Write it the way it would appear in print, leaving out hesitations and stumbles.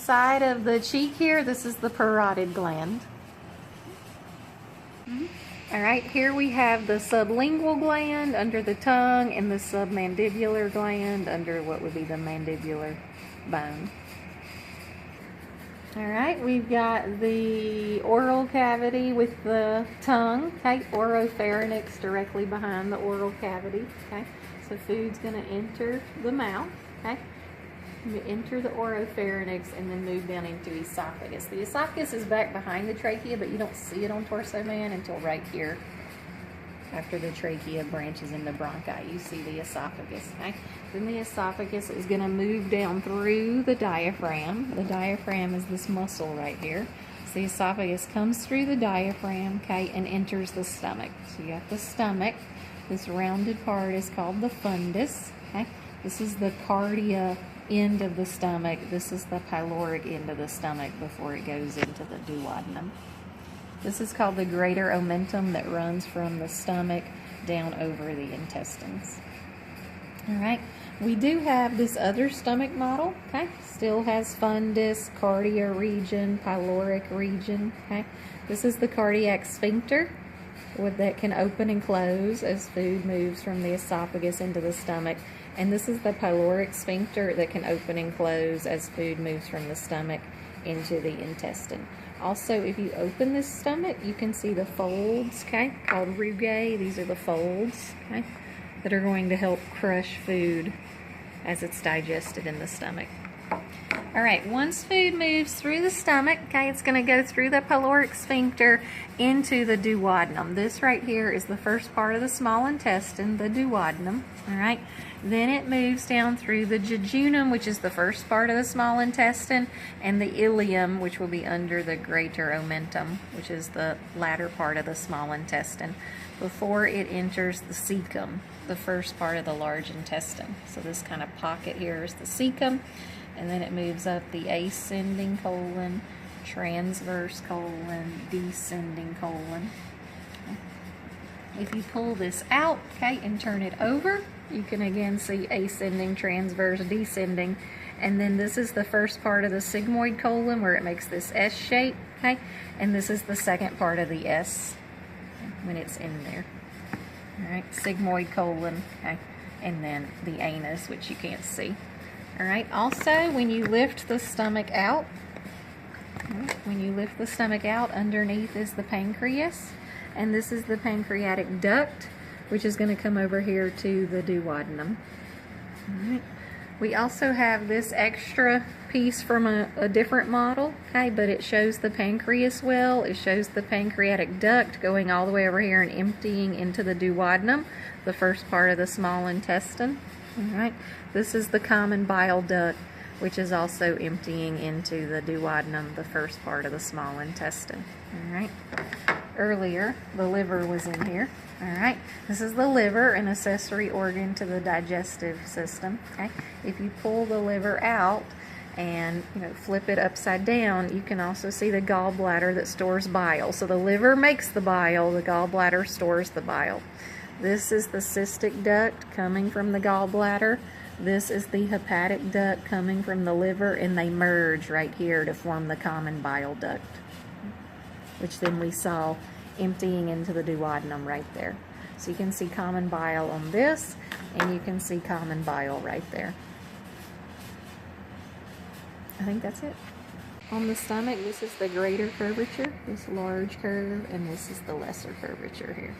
side of the cheek here, this is the parotid gland. All right, here we have the sublingual gland under the tongue and the submandibular gland under what would be the mandibular bone. All right, we've got the oral cavity with the tongue, okay, oropharynx directly behind the oral cavity, okay. So food's going to enter the mouth, okay. You enter the oropharynx and then move down into esophagus. The esophagus is back behind the trachea, but you don't see it on Torso Man until right here. After the trachea branches into bronchi, you see the esophagus. Okay? Then the esophagus is going to move down through the diaphragm. The diaphragm is this muscle right here. So the esophagus comes through the diaphragm, okay, and enters the stomach. So you have the stomach. This rounded part is called the fundus. Okay? This is the cardia end of the stomach. This is the pyloric end of the stomach before it goes into the duodenum. This is called the greater omentum that runs from the stomach down over the intestines. All right, we do have this other stomach model, okay? Still has fundus, cardia region, pyloric region, okay? This is the cardiac sphincter that can open and close as food moves from the esophagus into the stomach. And this is the pyloric sphincter that can open and close as food moves from the stomach into the intestine. Also, if you open this stomach, you can see the folds, okay, called rugae. These are the folds, okay, that are going to help crush food as it's digested in the stomach. All right, once food moves through the stomach, okay, it's going to go through the pyloric sphincter into the duodenum. This right here is the first part of the small intestine, the duodenum, all right? Then it moves down through the jejunum, which is the first part of the small intestine, and the ileum, which will be under the greater omentum, which is the latter part of the small intestine, before it enters the cecum, the first part of the large intestine. So this kind of pocket here is the cecum, and then it moves up the ascending colon, transverse colon, descending colon. If you pull this out, okay, and turn it over, you can again see ascending, transverse, descending, and then this is the first part of the sigmoid colon where it makes this S shape, okay, and this is the second part of the S when it's in there. All right, sigmoid colon, okay, and then the anus, which you can't see. All right, also when you lift the stomach out, underneath is the pancreas, and this is the pancreatic duct, which is going to come over here to the duodenum. All right. We also have this extra piece from a different model, okay, but it shows the pancreas well. It shows the pancreatic duct going all the way over here and emptying into the duodenum, the first part of the small intestine. All right. This is the common bile duct, which is also emptying into the duodenum, the first part of the small intestine. All right. Earlier, the liver was in here. All right, this is the liver, an accessory organ to the digestive system. Okay, if you pull the liver out and flip it upside down, you can also see the gallbladder that stores bile. So the liver makes the bile, the gallbladder stores the bile. This is the cystic duct coming from the gallbladder. This is the hepatic duct coming from the liver, and they merge right here to form the common bile duct, which then we saw emptying into the duodenum right there. So you can see common bile on this, and you can see common bile right there. I think that's it. On the stomach, this is the greater curvature, this large curve, and this is the lesser curvature here.